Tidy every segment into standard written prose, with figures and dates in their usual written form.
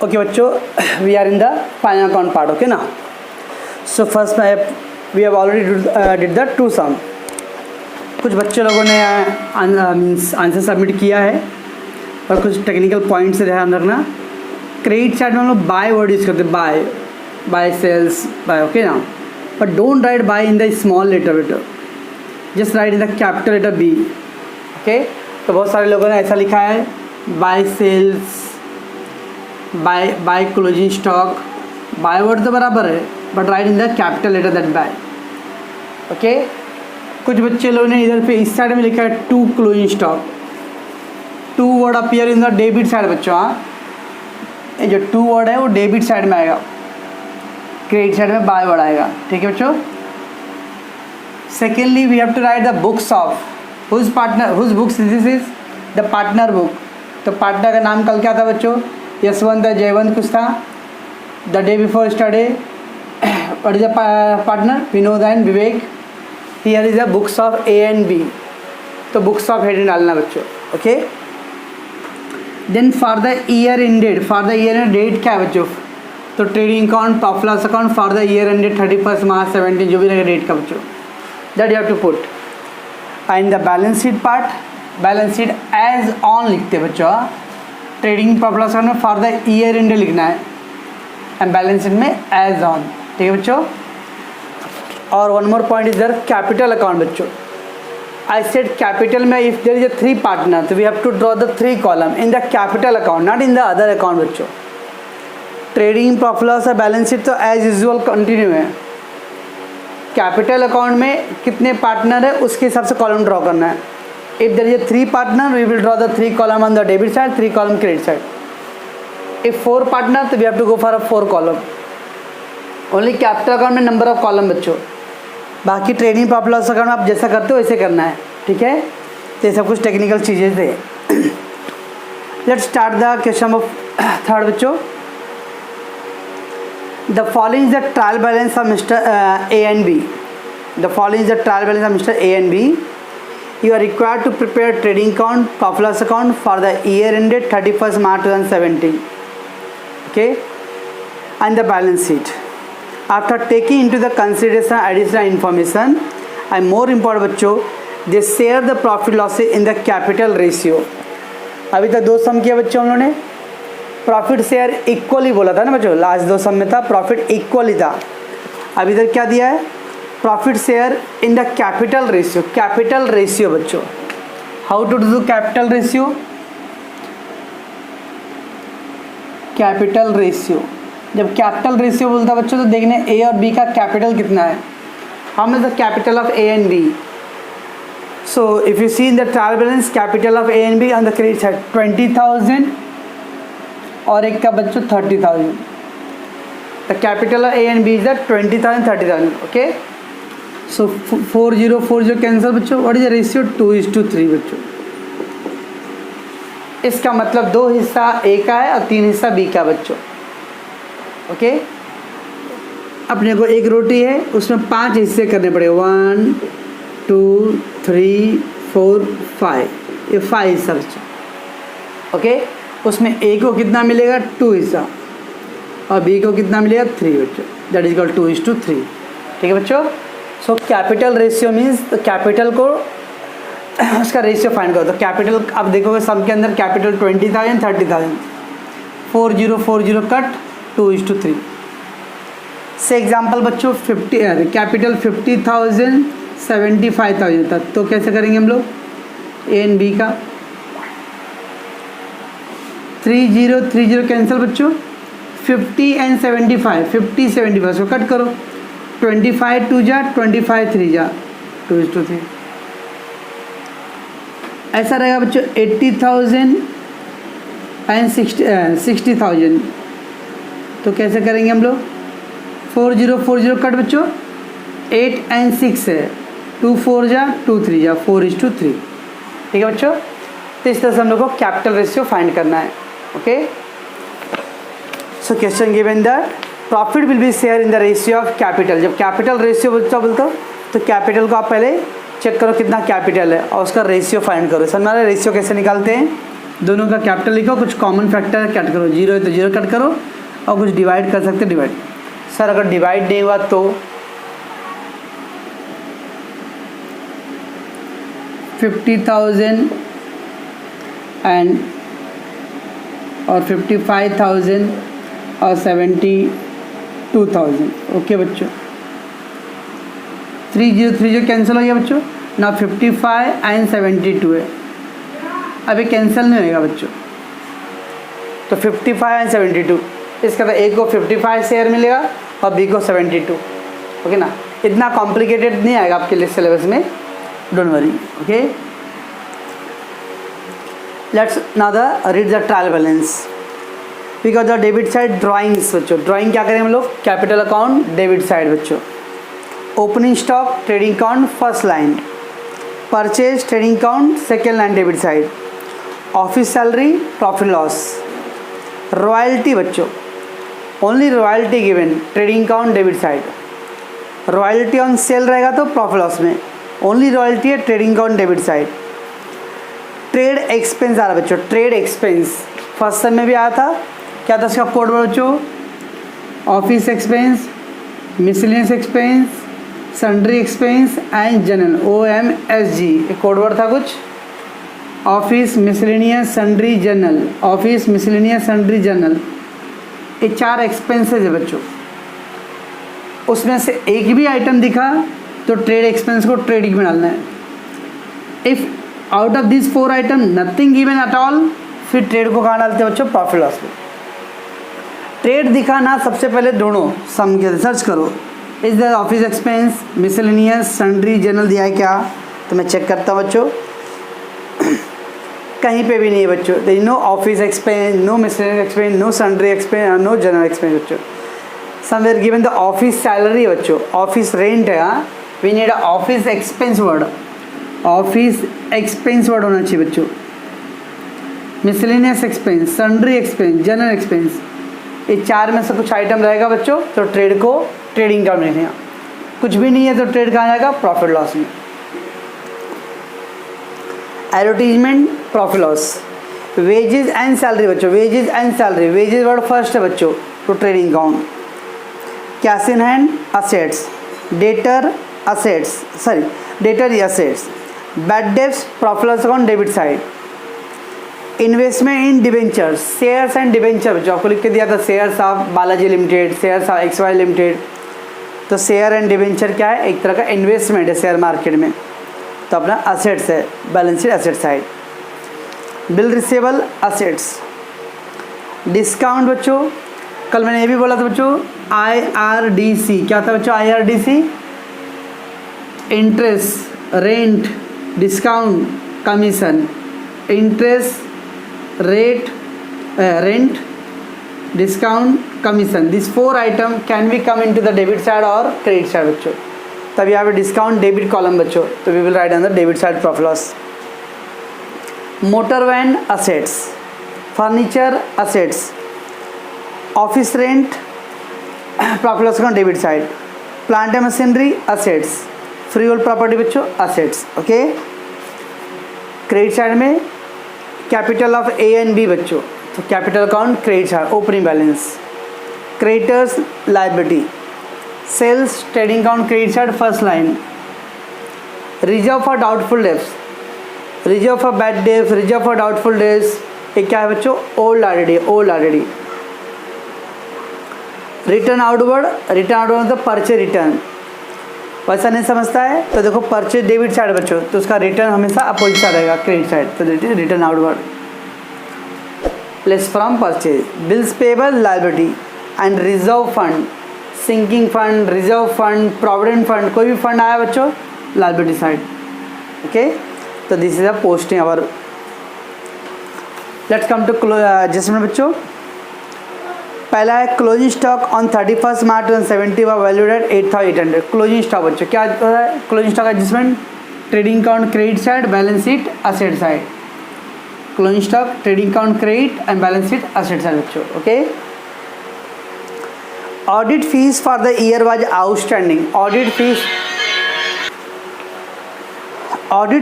Okay बच्चों, we are in the final account part. Okay ना. So first we have already did the two sum. कुछ बच्चे लोगों ने मीन्स आंसर सबमिट किया है और कुछ टेक्निकल पॉइंट्स से ध्यान रखना. क्रेडिट साइड में हम लोग बाय वर्ड यूज़ करते हैं, बाय सेल्स बाय. ओके ना. But don't write by in the small letter, just write in the capital letter B. Okay. तो बहुत सारे लोगों ने ऐसा लिखा है by sales, by closing stock. By word तो बराबर है but write in the capital letter that by. Okay. कुछ बच्चे लोगों ने इधर पे इस साइड में लिखा है to closing stock. To word appear in the debit side बच्चों. हाँ, ये जो टू वर्ड है वो डेबिट साइड में आएगा, क्रेडिट साइड में बाय वर्ड आएगा. ठीक है बच्चों. Secondly we have to write the books of whose partner, whose books this is the partner book. तो पार्टनर का नाम कल क्या था बच्चों? यशवंत है, जयवंत कुछ था. The day before yesterday what is the partner? Vinod and Vivek. Here is the books of A and B. तो बुक्स ऑफ हेडिंग डालना बच्चों. Okay. Then for the year ended, for the year end date क्या है बच्चों? तो trading account, profit loss account for the year ended 31 March 17, जो भी रहेगा डेट का बच्चों, that you have to put. And the balance sheet part, balance sheet as on लिखते हैं बच्चों. ट्रेडिंग प्रॉफिट लॉस अकाउंट में फॉर द ईयर एंड लिखना है एंड बैलेंस शीट में एज ऑन. ठीक है बच्चों. और one more point is the capital account बच्चों. आई सेड कैपिटल में if there is a 3 partner तो we have to draw the 3 column in the capital account, not in the other account बच्चों. Trading profit loss और balance sheet तो as usual continue है. Capital account में कितने partner है उसके हिसाब से कॉलम ड्रॉ करना है. If there is a 3 partner we will draw the 3 column on the debit side, 3 column credit side. If 4 partner तो we have to go for a 4 column. Only capital account में number of column बच्चों. बाकी trading profit loss account में आप जैसा करते हो वैसे करना है. ठीक है. तो ये सब कुछ टेक्निकल चीज़ें थे. Let's start the question of third बच्चों. The following is the trial balance of mister A and B. The following is the trial balance of mister A and B. You are required to prepare trading account, profit loss account for the year ended 31st March 2017. Okay, and the balance sheet. After taking into the consideration additional information, and more important बच्चों, they share the profit losses in the capital ratio. अभी तक 2 सम किया बच्चों हम लोगों ने. Profit share equally बोला था ना बच्चों, लास्ट 2 सम में था प्रॉफिट इक्वली था. अभी तक क्या दिया है? Profit share in the capital ratio. Capital ratio बच्चों, how to do capital ratio? Capital ratio, जब कैपिटल रेशियो बोलता है बच्चों तो देखने ए और बी का कैपिटल कितना है. हम the capital of A and B. So if you see in the trial balance, capital of A and B on the credit side 20,000 और एक का बच्चों 30,000. The capital of A and B is the 20,000 30,000. Okay. So 4040 cancel बच्चों. What is the ratio? 2:3 बच्चों. इसका मतलब 2 हिस्सा ए का है और 3 हिस्सा बी का बच्चों. ओके. अपने को एक रोटी है उसमें 5 हिस्से करने पड़े. 1 2 3 4 5, ये 5 हिस्सा बच्चों. ओके. उसमें ए को कितना मिलेगा? 2 हिस्सा और बी को कितना मिलेगा? 3 बच्चों. That is equal 2:3. ठीक है बच्चों. So capital ratio means capital को उसका रेशियो फाइंड करो. तो कैपिटल आप देखोगे सब के अंदर कैपिटल 20,000 30,000. 4040 कट 2:3. से एग्जाम्पल बच्चों 50 कैपिटल 50,000 75,000 तक. तो कैसे करेंगे हम लोग? ए एंड बी का 3030 कैंसिल बच्चों. 50 एंड 75, 50 75 को कट करो. 25 2 जा 25 3 जा 2:3. ऐसा रहेगा बच्चों 80,000 एंड 60,000. तो कैसे करेंगे हम लोग? 4040 कट बच्चों. 8 एंड 6 है 2 4 जा 2 3 जा 4:3. ठीक है बच्चों. तो इस तरह से हम लोग को कैपिटल रेशियो फाइंड करना है. Okay. So question given that profit will be share in the ratio of capital. जब कैपिटल रेशियो बोलते हो तो कैपिटल को आप पहले चेक करो कितना कैपिटल है और उसका रेशियो फाइंड करो. समझ में आ रहा है रेशियो कैसे निकालते हैं? दोनों का कैपिटल लिखो, कुछ कॉमन फैक्टर कट करो, 0 है तो 0 कट करो और कुछ डिवाइड कर सकते डिवाइड। सर अगर डिवाइड नहीं हुआ तो 50,000 एंड और 55,000 और 72,000। ओके बच्चों, 3030 कैंसिल हो गया बच्चों ना, 55 एंड 72 है, अभी कैंसिल नहीं होएगा बच्चों। तो 55 एंड 72, इसका तो ए को 55 शेयर मिलेगा और बी को 72। ओके ना, इतना कॉम्प्लिकेटेड नहीं आएगा आपके लिए सिलेबस में, don't worry. Okay, let's now the read the trial balance. We got the debit side drawings बच्चों। ड्राइंग क्या करें हम लोग, कैपिटल अकाउंट डेबिट साइड बच्चों। Opening stock trading account first line, purchase trading account second line debit side, office salary profit loss, royalty बच्चों only royalty given trading account debit side, royalty on sale रहेगा तो profit loss में, only royalty है trading account debit side. Trade expense आ रहा बच्चों, trade expense first sem में भी आया था, क्या था इसका कोड बच्चों, office expense, miscellaneous expense, sundry expense and general, OMSG एक कोड वर्ड था कुछ, office miscellaneous sundry general, office miscellaneous sundry general, ये 4 एक्सपेंसेस है बच्चों। उसमें से एक भी आइटम दिखा तो ट्रेड एक्सपेंस को ट्रेडिंग में डालना है। If out of this 4 item nothing given at all, फिर ट्रेड को कहाँ डालते हैं बच्चों, प्रॉफिट लॉस में। ट्रेड दिखा ना, सबसे पहले ढूंढो, सम के सर्च करो, is the office expense miscellaneous sundry general दिया है क्या, तो मैं चेक करता हूँ बच्चों, कहीं पे भी नहीं है बच्चों। There is no office expense, no miscellaneous expense, no sundry expense, no general expense बच्चों। Somewhere given the office salary बच्चों, ऑफिस रेंट है, we need a office expense word, office expense word होना चाहिए बच्चों। Miscellaneous expense, sundry expense, general expense, ये 4 में से कुछ आइटम रहेगा बच्चों, तो ट्रेड को ट्रेडिंग का नहीं है। कुछ भी नहीं है तो ट्रेड कहाँ जाएगा, प्रॉफिट लॉस में। Advertisement profit loss, wages and salary बच्चों, wages and salary, wages word first है बच्चों, तो trading account. Cash in hand assets, debtor assets, sorry debtor assets, bad debts profit loss account debit side. Investment in debentures, shares and debenture जो आपको लिख के दिया था, shares of Balaji limited, shares of XY limited, तो share and debenture क्या है, एक तरह का इन्वेस्टमेंट है शेयर मार्केट में, तो अपना असेट्स है, balance sheet asset side. Bill receivable assets, discount बच्चों, कल मैंने ये भी बोला था बच्चों, IRDC क्या था बच्चों, IRDC interest rent discount commission, interest rate rent discount commission, this 4 item can be come into the debit side और क्रेडिट साइड बच्चों। तब यहाँ पे डिस्काउंट डेबिट कॉलम बच्चों, तो we will write on the debit side profit loss. Motor van assets, furniture assets, office rent profit loss account debit side, plant and machinery assets, free hold property बच्चों assets. Okay, credit side में capital of A and B बच्चों, तो capital account credit side, opening balance, creditors liability, sales trading account credit side first line, reserve for doubtful debts, reserve for bad debts, reserve for doubtful debts, ये क्या है बच्चों, old already, old already. Return outward, return outward मतलब purchase return, वैसा नहीं समझता है तो देखो परचेज डेबिट साइड बच्चों, तो उसका रिटर्न हमेशा अपोजिट साइड रहेगा क्रेडिट साइड, तो return outward. Less from purchase, bills payable liability and reserve fund, sinking fund, reserve fund, provident fund, कोई भी फंड आया बच्चों लायबिलिटी साइड। ओके, तो this is a posting hour. Let's come to adjustment बच्चों। पहला है closing stock on 31 मार्च 2070 व valued at 8,800। Closing stock बच्चों क्या होता है, closing stock adjustment, trading account credit side, balance sheet asset side. Closing stock, trading account credit and balance sheet asset side बच्चों। Okay, audit fees for the year was outstanding, audit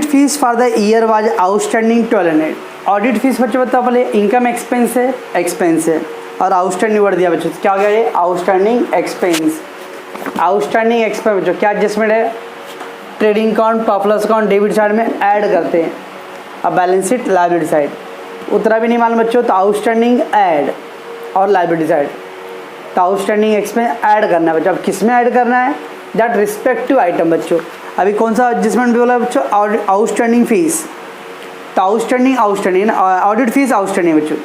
fees for the year was outstanding 1200, audit fees बच्चों बताओ पहले, income expense है, expense है, और outstanding word दिया बच्चों, क्या हो गया ये आउटस्टैंडिंग एक्सपेंस। आउटस्टैंडिंग एक्सपेंस बच्चों क्या एडजस्टमेंट है, trading account profit loss account debit side में ऐड करते हैं। अब बैलेंस शीट लायबिलिटी साइड उतना भी नहीं मालूम बच्चों, तो आउटस्टैंडिंग ऐड और लायबिलिटी साइड, तो आउटस्टैंडिंग एक्सपेंस ऐड करना है बच्चों। अब किस में ऐड करना है, दैट रिस्पेक्टिव आइटम बच्चों। अभी कौन सा एडजस्टमेंट भी बोला है बच्चों, आउटस्टैंडिंग फीस, तो आउटस्टैंडिंग ऑडिट फीस आउटस्टैंडिंग बच्चों,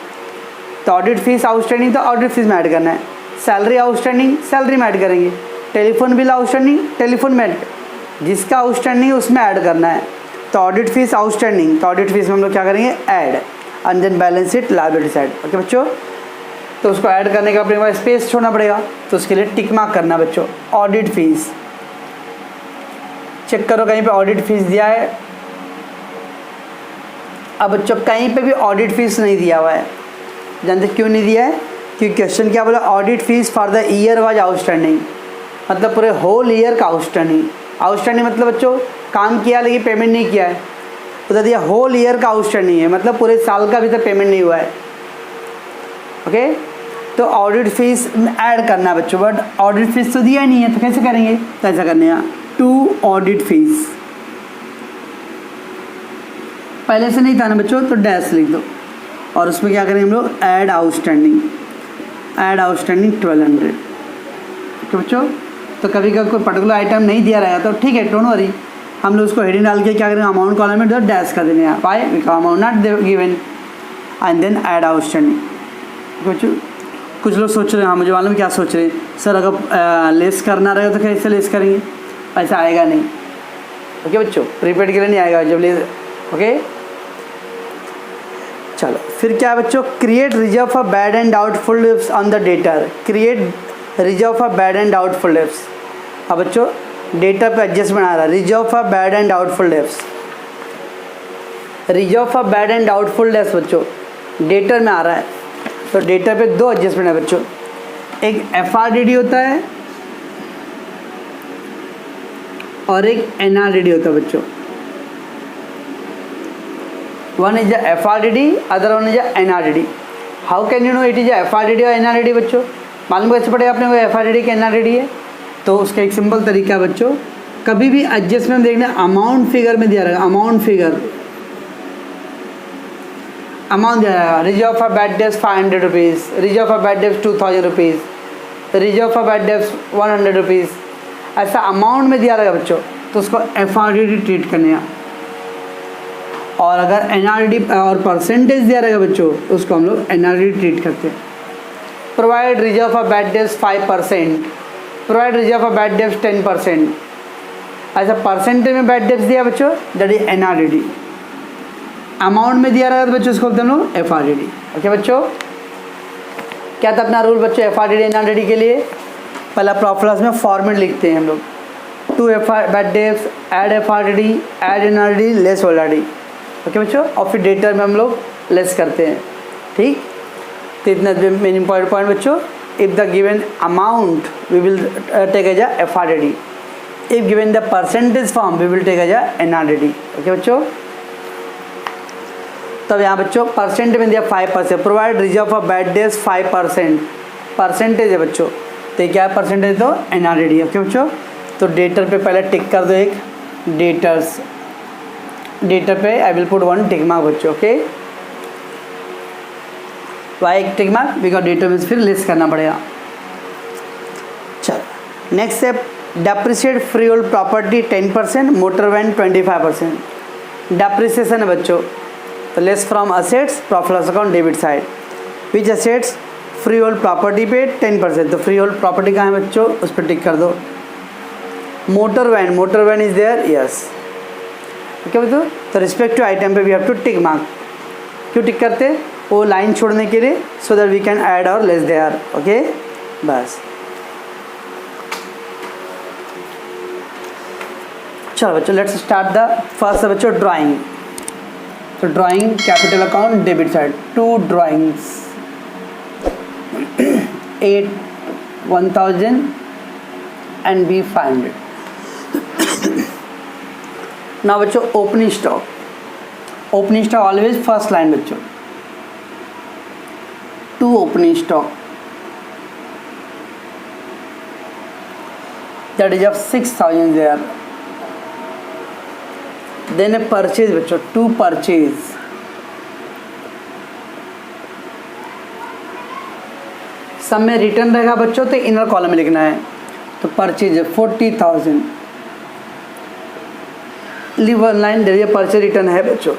तो ऑडिट फीस आउटस्टैंडिंग, तो ऑडिट फीस में ऐड करना है। सैलरी आउटस्टैंडिंग, सैलरी में ऐड करेंगे। टेलीफोन बिल आउटस्टैंडिंग, टेलीफोन में जिसका आउटस्टैंडिंग है उसमें ऐड करना है। तो ऑडिट फीस आउटस्टैंडिंग, तो ऑडिट फीस में हम लोग क्या करेंगे, add, and then balance sheet liability side. Okay बच्चों, तो उसको ऐड करने का अपने पास स्पेस छोड़ना पड़ेगा, तो उसके लिए टिक मार्क करना बच्चों। ऑडिट फीस चेक करो कहीं पे ऑडिट फीस दिया है। अब बच्चों कहीं पे भी ऑडिट फीस नहीं दिया हुआ है, जानते क्यों नहीं दिया है, क्योंकि क्वेश्चन क्या बोला, audit fees for the year was outstanding, मतलब पूरे होल ईयर का आउटस्टैंडिंग। आउटस्टैंडिंग मतलब बच्चों काम किया लेकिन पेमेंट नहीं किया है, तो दिया होल ईयर का आउटस्टैंडिंग है, मतलब पूरे साल का अभी तक पेमेंट नहीं हुआ है। ओके, तो ऑडिट फीस ऐड करना है बच्चों, बट ऑडिट फीस तो दिया नहीं है, तो कैसे करेंगे, तो ऐसा करने हैं, टू ऑडिट फीस, पहले से नहीं था ना बच्चों, तो डैश लिख दो, और उसमें क्या करेंगे हम लोग, ऐड आउटस्टैंडिंग 1200। तो बच्चों तो कभी कभी कोई पर्टिकुलर आइटम नहीं दिया रहेगा तो ठीक है, डोंट वरी, हम लोग उसको हेडिंग डाल के क्या करेंगे, अमाउंट कॉलम में डैश कर देंगे, why because amount not given, and then add outstanding. बच्चों कुछ लोग सोच रहे हैं, हाँ मुझे मालूम क्या सोच रहे हैं, सर अगर लेस करना रहेगा तो कैसे लेस करेंगे, ऐसा आएगा नहीं। ओके बच्चों, प्रीपेड के लिए नहीं आएगा जब लेस। ओके चलो फिर क्या है बच्चों, create reserve for bad and doubtful debts on the debtor, create reserve for bad and doubtful debts. अब बच्चों डेटा पे एडजस्टमेंट आ रहा है, reserve for bad and doubtful debts, reserve for bad and doubtful debts बच्चों debtor में आ रहा है, तो डेटा पे दो एडजस्टमेंट है बच्चों, एक FRDD होता है और एक NRDD होता है बच्चों। One is the FRDD, other one is the NRDD। How can you know it is FRDD और NRDD बच्चों, मालूम कैसे पड़ेगा अपने को FRDD के NRDD है, तो उसका एक सिंपल तरीका है बच्चों, कभी भी एडजस्टमेंट देखना अमाउंट फिगर में दिया रहेगा, अमाउंट फिगर, अमाउंट दिया रहेगा, reserve for bad debts 500 rupees, reserve for bad debts 2000 rupees, reserve for bad debts 100 rupees, ऐसा अमाउंट में दिया रहेगा बच्चों, तो उसको FRDD ट्रीट करने हैं। और अगर NRDD और परसेंटेज दिया रहेगा बच्चों, तो उसको हम लोग NRDD ट्रीट करते हैं। Provide reserve for bad debts 5%, provide reserve for bad debts 10%, ऐसा परसेंटेज में बैड डेब्ट्स दिया बच्चों, दैट इज NRDD। अमाउंट में दिया रहेगा तो बच्चों उसको बोलते हैं हम लोग FRDD। ओके बच्चों, क्या था अपना रूल बच्चों FRDD NRDD के लिए, पहला प्रॉफिट लॉस में फॉर्मेट लिखते हैं हम लोग, to bad debts, add FRDD, add NRDD, less OLRD। Okay बच्चों, और फिर डेटर में हम लोग लेस करते हैं, ठीक। तो इतना मेन इंपॉर्टेंट पॉइंट बच्चों, if the given amount we will take as FRDD, if given the percentage form we will take as NRDD। Okay बच्चों, तब यहाँ बच्चों परसेंट में दिया 5%, provide reserve for bad debts 5%, percentage है बच्चों, तो क्या है परसेंटेज, तो NRDD है। ओके बच्चों, तो डेटर पे पहले टिक कर दो, एक डेटर्स, डेटर पे I will put 1 tick mark बच्चों। ओके, वाई एक टिक मार्क, बिकॉज डेटर में फिर लिस्ट करना पड़ेगा। चलो next step, depreciate free hold property 10%, motor van 25%। Depreciation है बच्चों, तो less from assets, profit loss account debit side, which assets, free hold property पे 10%, तो फ्री होल्ड प्रॉपर्टी कहाँ है बच्चों, उस पर टिक कर दो। Motor van is there, yes. Okay बच्चों, तो रिस्पेक्टिव आइटम पे we have to tick mark, क्यों टिक करते, वो लाइन छोड़ने के लिए, so that we can add और लेस देयर। ओके बस, चलो बच्चों लेट्स स्टार्ट द फर्स्ट बच्चों ड्राइंग। तो drawing capital account debit side, 2 drawings, 8 1000 and B 500। now बच्चों opening stock, opening stock always first line बच्चों, to opening stock that is of 6,000 there. Then a purchase बच्चों, to purchase, सब में return रहेगा बच्चों तो इनर कॉलम में लिखना है। तो purchase 40,000, leave one line, there is purchase return है बच्चों।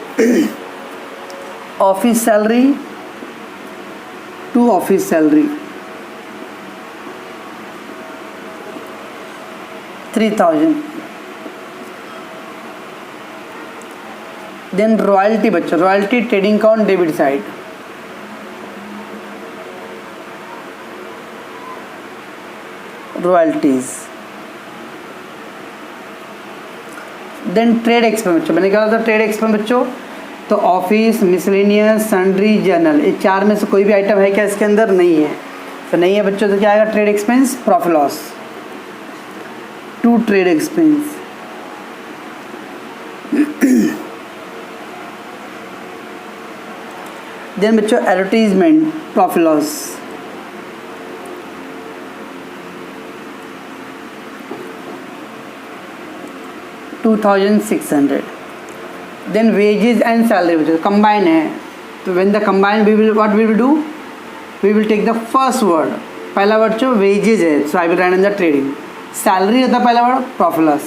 Office salary, to office salary 3,000। Then royalty बच्चों, royalty trading account debit side, royalties. Then trade expense बच्चों, मैंने कहा था ट्रेड एक्सपेंस बच्चों, तो ऑफिस, मिसलेनियस, सन्ड्री, जर्नल, ये चार में से कोई भी आइटम है क्या इसके अंदर? नहीं है। तो नहीं है बच्चों, तो क्या आएगा? Trade expense, profit loss, to trade expense. Then बच्चों advertisement, profit loss, $2,600। Then wages and salary बच्चों कंबाइन है, तो when the combine we will what we will do, we will take the first word, पहला word जो wages है, so I will write in the trading. Salary होता है पहला word, profit loss,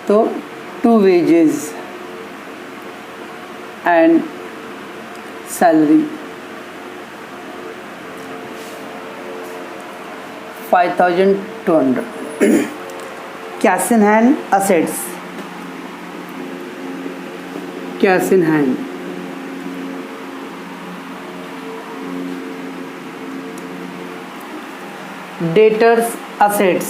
तो to wages and salary 5,200। Cash in hand assets, cash in hand debtors assets,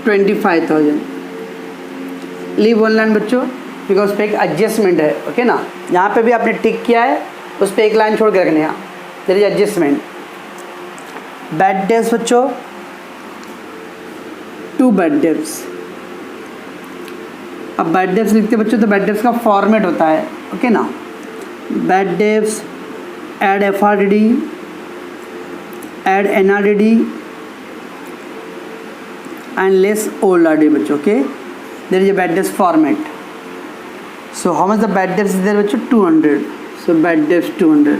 $25,000। Leave one line बच्चों, because उस पर एक एडजस्टमेंट है, ओके ना, यहाँ पे भी आपने टिक किया है, उस पर एक लाइन छोड़ के रखने, यहाँ there is adjustment. Bad debts बच्चों, टू बैड डेब्ट्स। अब बैड डेब्ट्स लिखते बच्चों, तो बैड डेब्ट्स का फॉर्मेट होता है, ओके ना, bad debts, add FRDD, add NRDD and less old RD बच्चों, okay. There is a bad debts format. So how much the bad debts is there बच्चों? 200। So bad debts 200।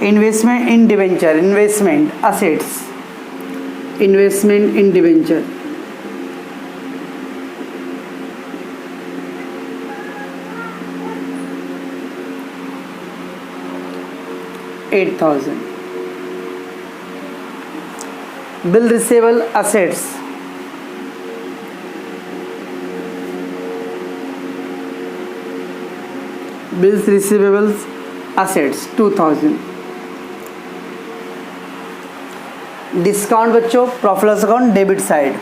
Investment in debenture, investment assets, investment in debenture $8,000। Bill receivable assets, bills receivables assets 2,000। Discount बच्चों, profit loss account debit side,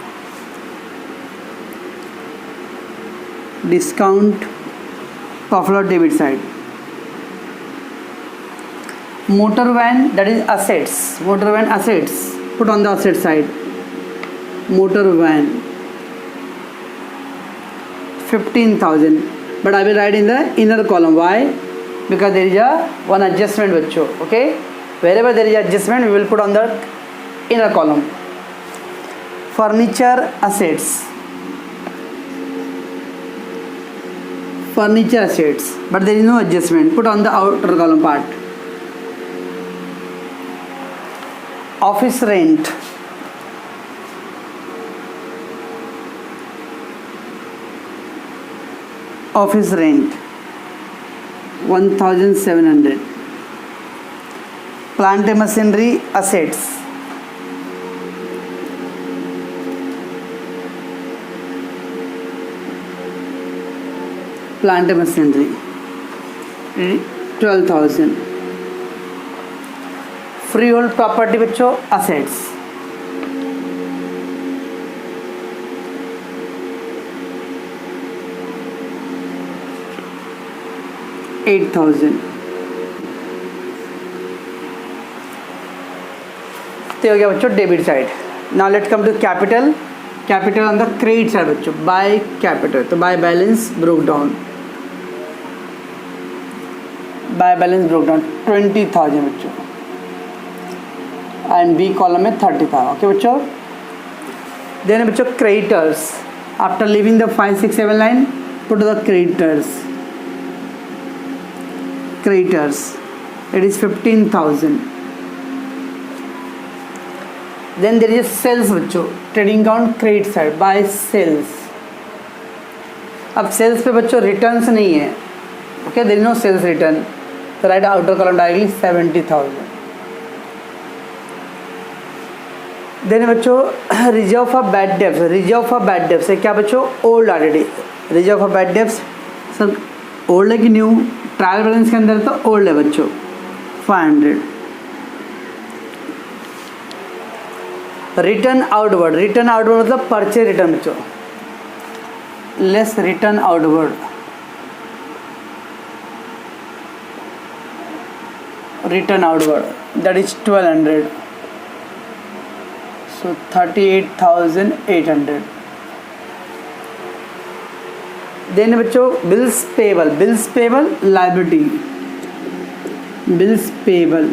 discount profit loss debit side. Motor van, that is assets, motor van assets, put on the asset side, motor van 15,000, but I will write in the inner column. Why? Because there is a one adjustment bachcho, okay, wherever there is adjustment we will put on the inner column. Furniture assets, furniture assets, but there is no adjustment, put on the outer column part. Office rent, office rent 1,700. Plant and machinery assets, plant and machinery 12,000. freehold property बच्चों assets, $8,000। तो हो गया बच्चों debit side. Now let come to capital. Capital on the credit side बच्चों, by capital, तो by balance broke down, by balance broke down 20,000 बच्चों, and B column में 30 था. ओके बच्चों. देन बच्चों creditors, after leaving the 5 6 7 line put the creditors. Creditors, it is 15,000. Then there is sales बच्चों, trading account credit side by sales. अब sales पे बच्चों returns नहीं है. Okay, there is no sales return, तो write outer column directly 70,000. Then बच्चों reserve for bad debts. Reserve for bad debts है क्या बच्चों? Old already. Reserve for bad debts sir old है कि न्यू? ट्रायल बैलेंस के अंदर तो ओल्ड है बच्चों, 500. Return outward. रिटर्न आउटवर्ड मतलब परचेज रिटर्न बच्चों, less return outward. Return outward that is 1200, so 38,800. Then बच्चों bills payable. Bills payable liability, bills payable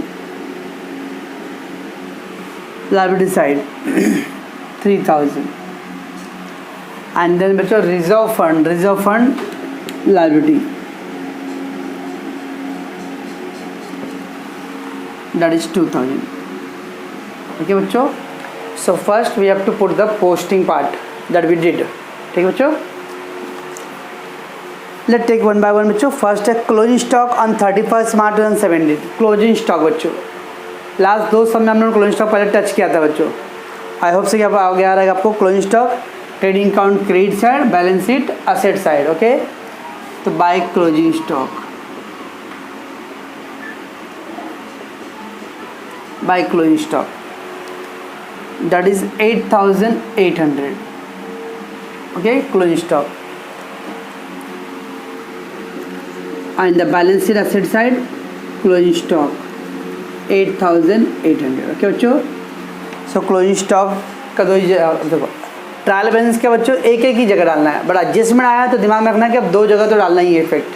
liability side 3,000. And then बच्चों reserve fund. Reserve fund liability that is 2,000. Okay बच्चों. So first we have to put the posting part that we did. ठीक है बच्चों. Let take one by one बच्चों. First है closing stock on 31 March 2017. Closing stock बच्चों last 2 सब में हमने क्लोजिंग स्टॉक पहले टच किया था बच्चों. आई होप से क्या आ गया रहेगा आपको. Closing stock trading account credit side, balance sheet asset side. Okay, तो by closing stock, by closing stock that is 8,800. Okay, closing stock. and the balance sheet asset side closing stock 8,800. Okay बच्चों. So closing stock का देखो trial balance के बच्चों एक एक ही जगह डालना है, बट एडजस्टमेंट आया तो दिमाग में रखना है कि अब 2 जगह तो डालना ही है effect.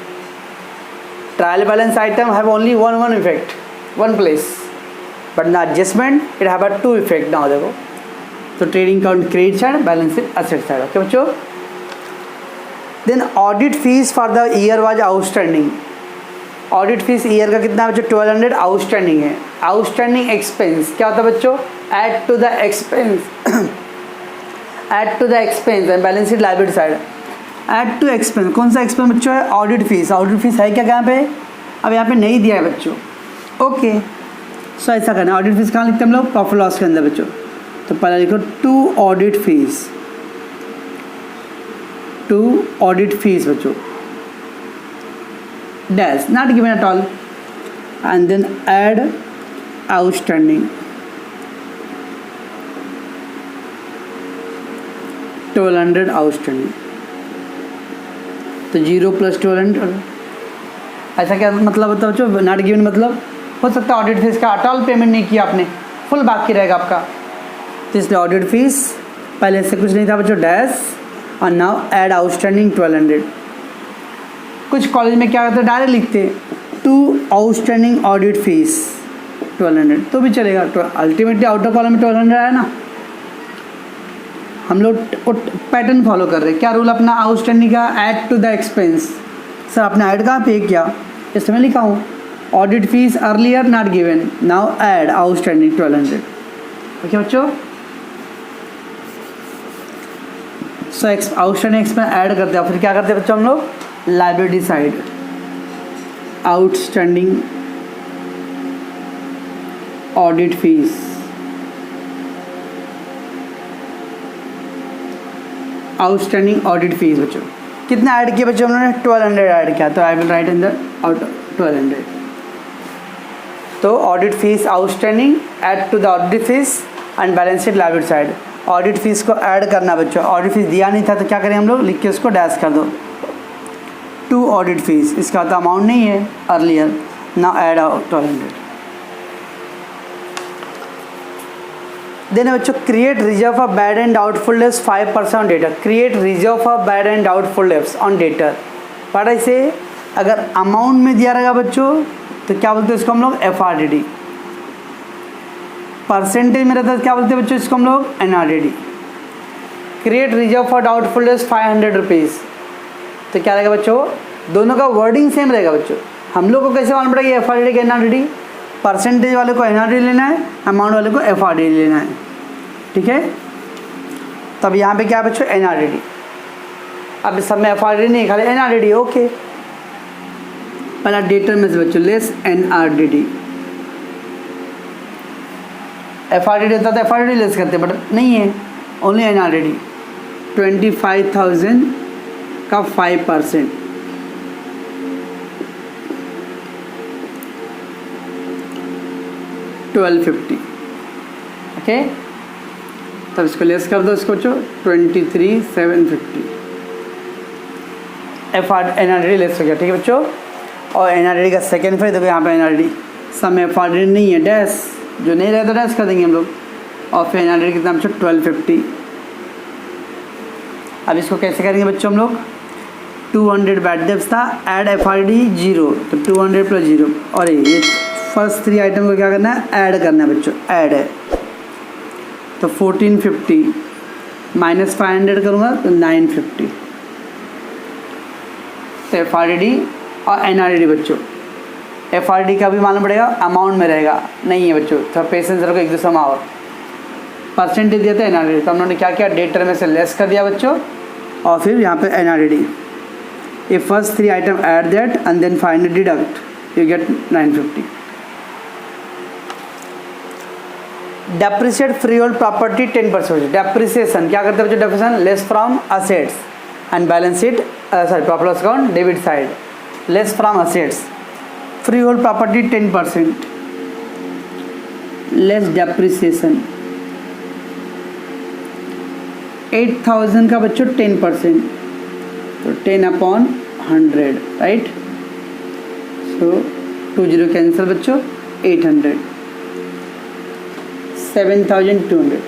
Trial balance item have only one effect, one place, but ना adjustment it have a 2 effect. ना देखो तो trading account credit side, balance sheet asset side. Okay बच्चों. Then audit fees for the year was outstanding. Audit fees year का कितना बच्चों? 1200 outstanding है. Outstanding expense क्या होता है बच्चों? Add to the expense, add to the expense and balance sheet liability side. Add to expense, कौन सा एक्सपेंस बच्चों है? Audit fees. ऑडिट फीस है क्या यहाँ पे? अब यहाँ पे नहीं दिया है बच्चों. ओके, सो ऐसा करना. ऑडिट फीस कहाँ लिखते हैं हम लोग? प्रॉफिट लॉस के अंदर बच्चों. तो पहले लिखो to audit fees, to audit fees बच्चों, dash not given at all, and then add outstanding 1200 outstanding. तो 0 + 1200 ऐसा क्या मतलब होता है बच्चों? नॉट गिवन मतलब हो सकता है ऑडिट फीस का अटॉल पेमेंट नहीं किया आपने, फुल बाकी रहेगा आपका. तो इसलिए ऑडिट फीस पहले से कुछ नहीं था बच्चों, डैश, और नाउ ऐड आउटस्टैंडिंग 1200. कुछ कॉलेज में क्या करते हैं डायरेक्ट लिखते हैं टू आउटस्टैंडिंग ऑडिट फीस 1200, तो भी चलेगा. तो अल्टीमेटली आउटर कॉलम में 1200 आया ना. हम लोग पैटर्न फॉलो कर रहे हैं. क्या रूल अपना? आउटस्टैंडिंग का add to the expense. Sir आपने ऐड कहाँ पे किया? इसमें लिखा हूँ audit fees earlier not given, now add outstanding 1200. Okay बच्चों. सो आउटस्टैंडिंग एक्सपेंस ऐड करते हैं. फिर क्या करते हैं बच्चों हम लोग? Liability side outstanding audit fees, outstanding audit fees बच्चों कितना ऐड किया बच्चों हमने? 1200 ऐड किया. तो I will write in the out 1200. तो audit fees outstanding add to the audit fees and balance sheet liability side. Audit fees को add करना बच्चों. ऑडिट फीस दिया नहीं था तो क्या करें हम लोग? लिख के उसको डैश कर दो. टू ऑडिट फीस, इसका तो अमाउंट नहीं है अर्लियर, ना ऐड 1200. देन है बच्चों create reserve of bad and doubtful debts 5% on debtor. Create reserve of bad and doubtful debts on debtor. पढ़ा इसे अगर अमाउंट में दिया रहेगा बच्चों तो क्या बोलते हैं इसको हम लोग FRDD। परसेंटेज में रहता है क्या बोलते हैं बच्चों इसको हम लोग NRDD। Create reserve for doubtful debts 500 rupees. तो क्या रहेगा बच्चों, दोनों का वर्डिंग सेम रहेगा बच्चों। हम लोग को कैसे मालूम पड़ेगा FRDD का NRDD? परसेंटेज वाले को NRDD लेना है, अमाउंट वाले को FRDD लेना है, ठीक है। तब यहाँ पे क्या है बच्चों NRDD। अब इस सब में FRDD नहीं खाली NRDD, ओके। पहला डेटर में से बच्चों लेस NRDD। FRDD होता तो FRDD लेस करते बट नहीं है, ओनली NRDD। 25,000 का 5%, $1250, ओके। तब इसको लेस कर दो, इसको बच्चों 23,750। NRDD लेस हो गया, ठीक है बच्चों। और NRDD का सेकेंड फेज देखो यहाँ पे NRDD सब में FRDD नहीं है, डैश जो नहीं रहता डैश कर देंगे हम लोग। और फिर NRDD कितना बच्चों 1250। अब इसको कैसे करेंगे बच्चों हम लोग, 200 बैड डेब्ट्स था, ऐड FRDD 0, तो 200 + 0। और ये फर्स्ट 3 आइटम को क्या करना है, ऐड करना है बच्चों, ऐड है। तो 1450 माइनस 500 करूँगा तो 950। तो FRDD और NRDD बच्चों, FRDD का भी मालूम पड़ेगा, अमाउंट में रहेगा नहीं है बच्चों। तो पेशेंस रखो एक दूसरा और परसेंटेज दिया था NRDD, तो हम लोगों ने क्या किया, डेटर में से लेस कर दिया बच्चों। और फिर यहाँ पे NRDD, ये first 3 item add that and then 500 deduct, you get 950। Depreciate free hold property 10%। Depreciation क्या करते हैं बच्चों, depreciation less from assets and balance sheet, sorry profit loss account debit side, less from assets. Free hold property 10%, less depreciation 8,000 का बच्चों 10%, तो 10/100, right. सो 20 cancel बच्चों, 800, 7,200।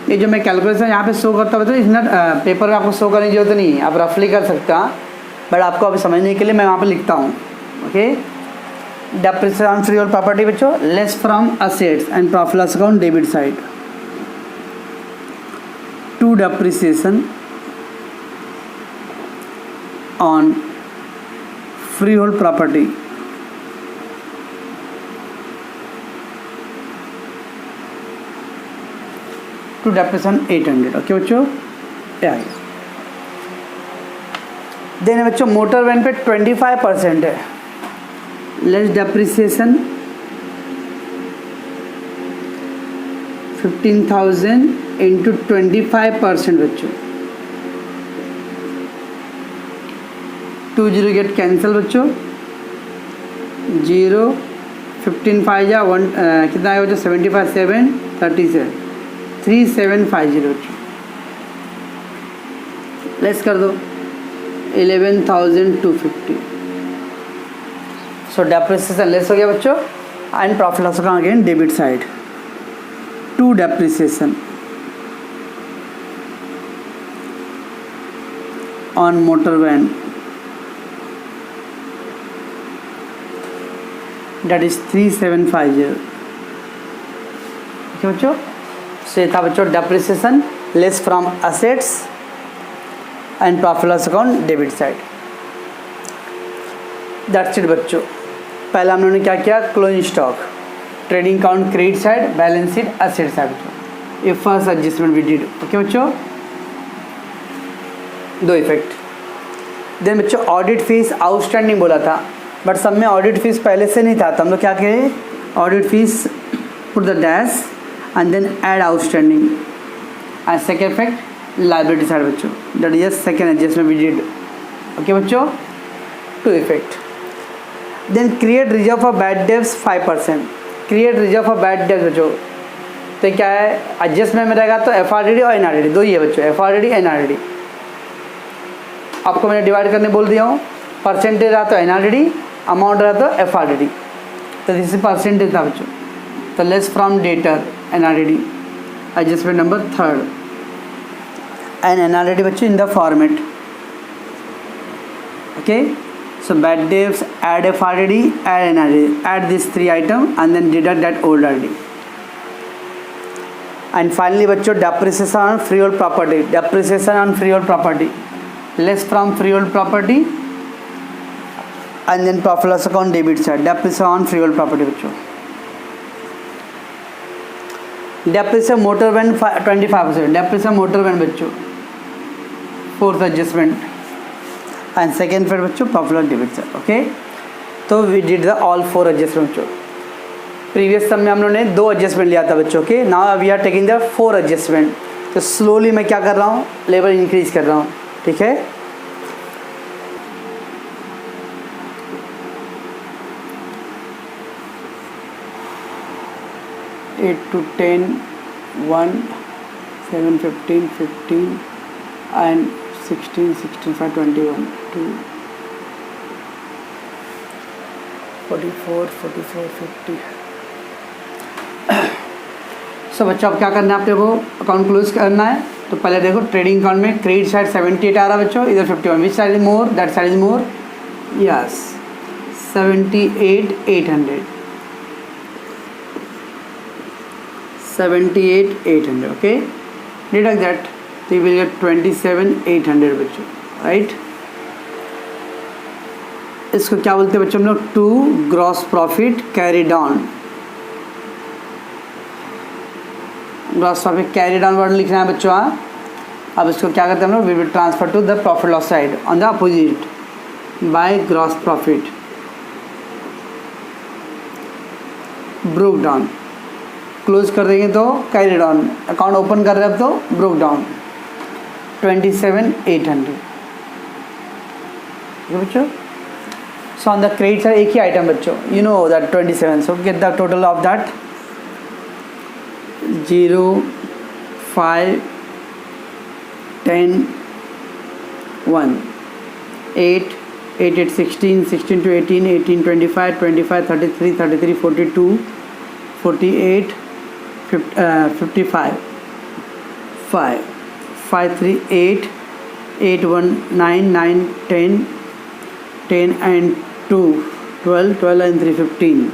ये जो मैं कैलकुलेशन यहाँ पे शो करता हूँ, इसमें पेपर में आपको शो करने की जरूरत नहीं है, आप रफली कर सकते हैं, बट आपको अभी समझने के लिए मैं वहाँ पे लिखता हूँ, okay. Depreciation on free hold property बच्चों less from assets and profit loss account debit side, to depreciation on free hold property to depreciation 800, okay बच्चों। देन बच्चों मोटर वैन पे 25% है, लेस डेप्रिसिएशन 15,000 इंटू 25% बच्चों, 20 गेट कैंसिल बच्चों, 0 15 5 जा 1 कितना आएगा बच्चों, 75 7 37 3750 बच्चों। लेस कर दो 11,250। सो डेप्रिसिएशन लेस हो गया बच्चों and profit loss account again debit side, to depreciation on motor van that is 3750, okay बच्चों। से था बच्चों depreciation less from assets and profit loss account debit side, that's it बच्चों। पहला हम लोगों ने क्या किया, closing stock, trading account credit side, balance sheet asset side बच्चों। ये first adjustment we did, okay बच्चों, 2 इफेक्ट। देन बच्चों ऑडिट फीस आउटस्टैंडिंग बोला था, बट सब में ऑडिट फीस पहले से नहीं था, तो हम लोग क्या करें, audit fees put the dash and then add outstanding and second effect liability side बच्चों, that is second adjustment we did, okay बच्चों, 2 effect. Then create reserve for bad debts 5%, create reserve for bad debts बच्चों, तो क्या है adjustment में रहेगा तो FRDD और NRDD 2 ही है बच्चों, FRDD NRDD। आपको मैंने डिवाइड करने बोल दिया हूँ, परसेंटेज रहा तो NRDD, अमाउंट रहा तो FRDD, तो दिस परसेंटेज था बच्चों, तो less from debtor NRDD, adjustment number third. And NRD बच्चों in the format. Okay, so bad debts, add FRDD, add NRD, add these three items and then deduct that old RD. And finally बच्चों depreciation on freehold property, depreciation on freehold property, less from freehold property and then profit loss account debit side, depreciation on freehold property बच्चों. Depreciation motor van 25%, depreciation motor van बच्चों, fourth adjustment. And second फिर बच्चों profit loss debit sir. Okay, तो we did the all 4 adjustment बच्चों. Previous sum में हम लोगों ने 2 एडजस्टमेंट लिया था बच्चों के. Now we are taking the 4 adjustment. तो स्लोली मैं क्या कर रहा हूँ, लेवल इंक्रीज कर रहा हूँ. ठीक है, एट टू 10 1 7 15 15 and 16 65 21 2 44 44 50. सो बच्चों अब क्या करना है, आपने को अकाउंट क्लोज करना है. तो पहले देखो ट्रेडिंग अकाउंट में क्रेडिट साइड 78 आ रहा है बच्चों, इधर 51. Which side is more, that side is more. Yes, 78 800, 78 800. Okay, deduct that, so you will get 27 800 बच्चों. राइट, इसको क्या बोलते हैं बच्चों हम लोग, to gross profit carry down. Gross profit carry down word लिखना है बच्चों. अब इसको क्या करते हैं हम लोग, we will transfer to the profit loss side on the opposite by gross profit broke down. Close कर देंगे तो कैरी डाउन, अकाउंट ओपन कर रहे हैं अब तो ब्रोक डाउन 27 800. बच्चों, so on the credit side एक ही आइटम बच्चों, you know that 27. So get the total of that 0 5 10 1 8 8 8 16 16 to 18 18 25 25 33 33 42 48 55 5 5 3 8 8 1 9 9 10 10 and 2 12 12 and 3 15.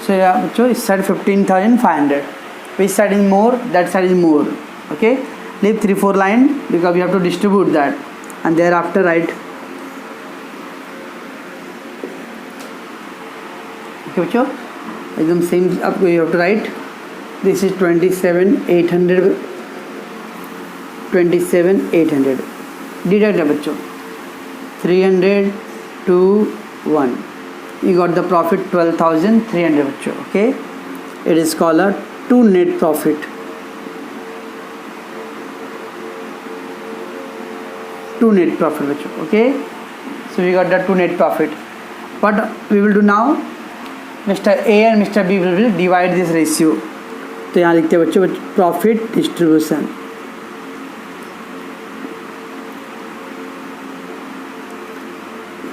So yeah bachcho, this side 15,500. Which side is more, that side is more. Okay, leave 3 4 line because we have to distribute that and thereafter write. Okay bachcho, एकदम same आपको you have to write. This is 27 800, 27 800. Deduct है बच्चों 300 2 1. You got the profit 12,300 बच्चों. Okay, it is called a 2 net profit. 2 net profit बच्चों. Okay, so we got the 2 net profit. What we will do now, Mr. A and Mr. B will divide this ratio. तो यहाँ लिखते हैं बच्चों profit distribution.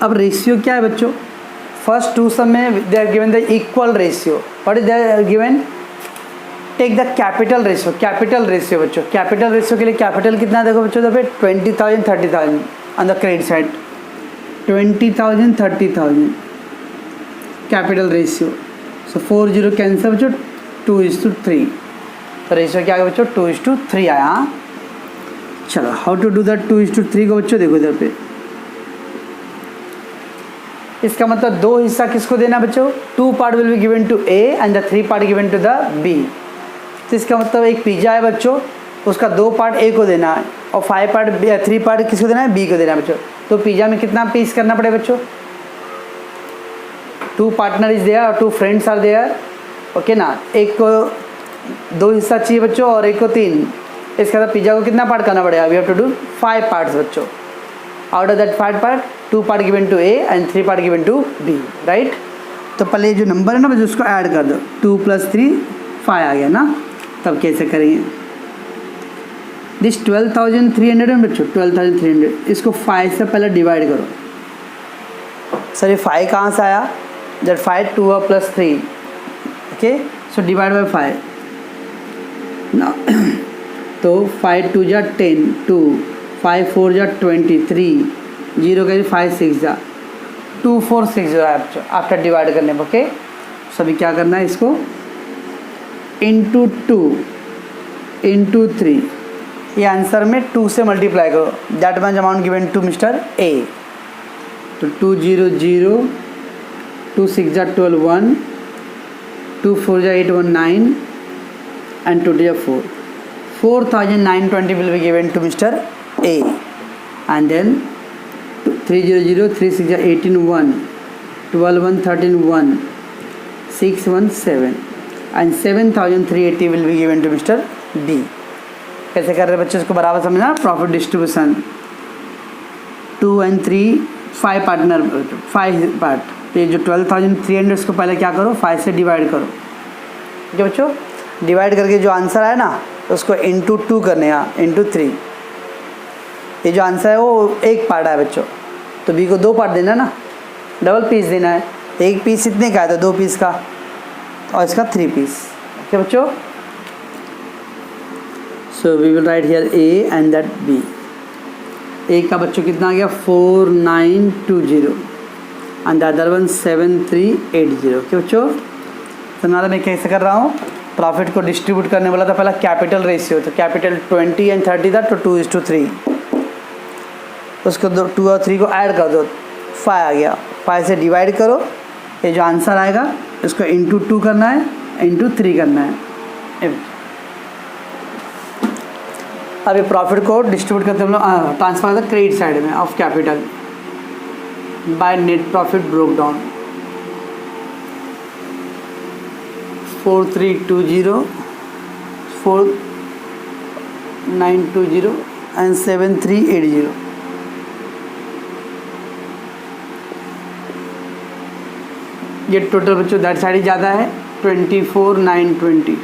अब ratio क्या है बच्चों, फर्स्ट 2 सम में they are given the equal ratio. What is they are given, take the capital ratio. Capital ratio बच्चों, कैपिटल रेशियो के लिए कैपिटल कितना देखो बच्चों, तो फिर 20,000 30,000 on the credit side, 20,000 30,000 capital ratio. So 4 0 cancel बच्चों, 2:3. तो रेशियो क्या है बच्चों, 2:3 आया. चलो हाउ टू डू दैट 2:3 को बच्चों देखो इधर पे. इसका मतलब 2 हिस्सा किसको देना बच्चों, 2 part will be given to A and the 3 part given to the B. तो इसका मतलब एक पिज्जा है बच्चों, उसका 2 पार्ट ए को देना है और 3 पार्ट किसको देना है, बी को देना है बच्चों. तो पिज्जा में कितना पीस करना पड़ेगा बच्चों, 2 पार्टनर इज देयर और 2 फ्रेंड्स आर देयर. ओके ना, एक को 2 हिस्सा चाहिए बच्चों और एक को 3. इसके बाद पिज्जा को कितना पार्ट करना पड़ेगा, we have to do 5 parts बच्चों. Out of that 5 part 2 part given to A and 3 part given to B. Right, तो पहले जो नंबर है ना बच्चों उसको ऐड कर दो. 2 + 3 5 आ गया ना. तब कैसे करेंगे, दिस 12,300 है बच्चों, 12,300 इसको 5 से पहले डिवाइड करो. सर ये 5 कहाँ से आया, that 5 2 + 3. Okay, so divide by 5. ना तो 5 2 जा 10 2 5 4 जा 23 जीरो का 5 6 जा 2 4 6 जो है आफ्टर डिवाइड करने पर। ओके, सभी क्या करना है इसको इंटू 2 इंटू 3, ये आंसर में 2 से मल्टीप्लाई करो, that much amount given to mister A. तो 2 0 0 2 6 जा 12 1 2 4 जा 8 1 9 and 2 जा 4 4920 will be given to Mr. A, and then 3 0 0 3 6 जा 18 1 12 1 13 1 6 1 7 and 7380 will be given to Mr. D। कैसे कर रहे हैं बच्चे, इसको बराबर समझना। Profit distribution 2 and 3 5 partner 5 part, तो ये जो 12,300 इसको पहले क्या करो 5 से डिवाइड करो। ठीक है बच्चों, डिवाइड करके जो आंसर आए ना उसको इंटू 2 करने हैं इंटू 3। ये जो आंसर है वो एक पार्ट है बच्चों, तो बी को 2 पार्ट देना ना, डबल पीस देना है। एक पीस इतने का है तो 2 पीस का, और इसका 3 पीस। ओके बच्चों, so we will write here A and that B. एक का बच्चों कितना आ गया 4920 and the other one 7380। Okay बच्चों, तो ना मैं कैसे कर रहा हूँ, प्रॉफिट को डिस्ट्रीब्यूट करने वाला था पहला कैपिटल रेशियो, तो कैपिटल 20 and 30 था, तो 2:3। उसको 2 और 3 को ऐड कर दो, 5 आ गया। 5 से डिवाइड करो, ये जो आंसर आएगा इसको इंटू 2 करना है, इंटू 3 करना है। अभी प्रॉफिट को डिस्ट्रीब्यूट करते हम लोग ट्रांसफर करते क्रेडिट साइड में of capital by net profit broke down. 4320 4920 and 7380। ये टोटल बच्चों दैट साइड ही ज़्यादा है 24,920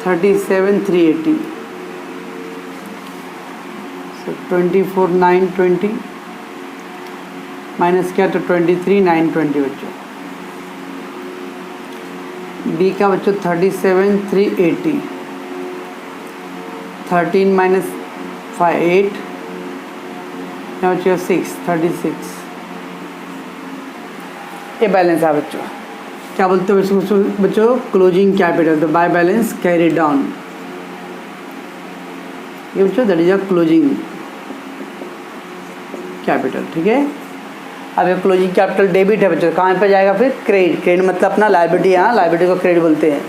37,380। सो 24,920 माइनस किया तो 23,920 बच्चों। बी का बच्चों 37,380 13 माइनस 5 8 यहाँ बच्चों 6 36। ये बैलेंस है बच्चों, क्या बोलते हो इसको बच्चों क्लोजिंग कैपिटल, तो बाय बैलेंस कैरी डाउन। ये बच्चों that is a closing capital. ठीक है, अब ये क्लोजिंग कैपिटल डेबिट है बच्चों, कहाँ पे जाएगा फिर क्रेडिट। क्रेडिट मतलब अपना लायबिलिटी, यहाँ लायबिलिटी को क्रेडिट बोलते हैं।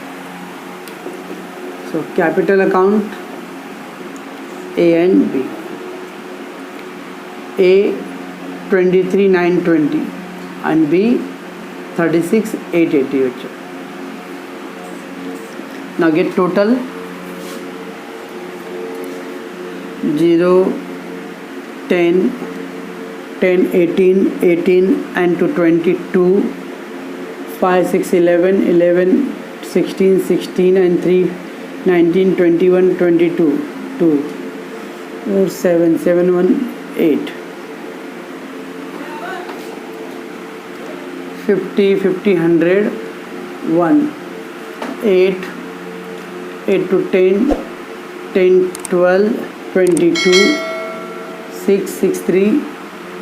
So capital account A and B. A 23,920 and B 36,880 बच्चों। Now get total 0 10 10 18 18 and to 22 5 6 11 11 16 16 and 3 19 21 22 2 4 7 7 1 8 50 50 100 1 8 8 to 10 10 12 22 6 6 3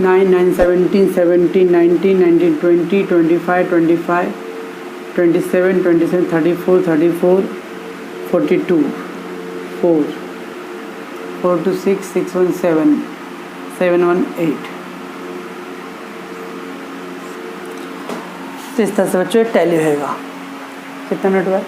9 9 17 17 19 19 20 25 25 27 27 34 34 42 4 4 to 6 6 1 7 7 1 8। तो इस तरह से बच्चों टैली होगा। कितना मिनट हुआ?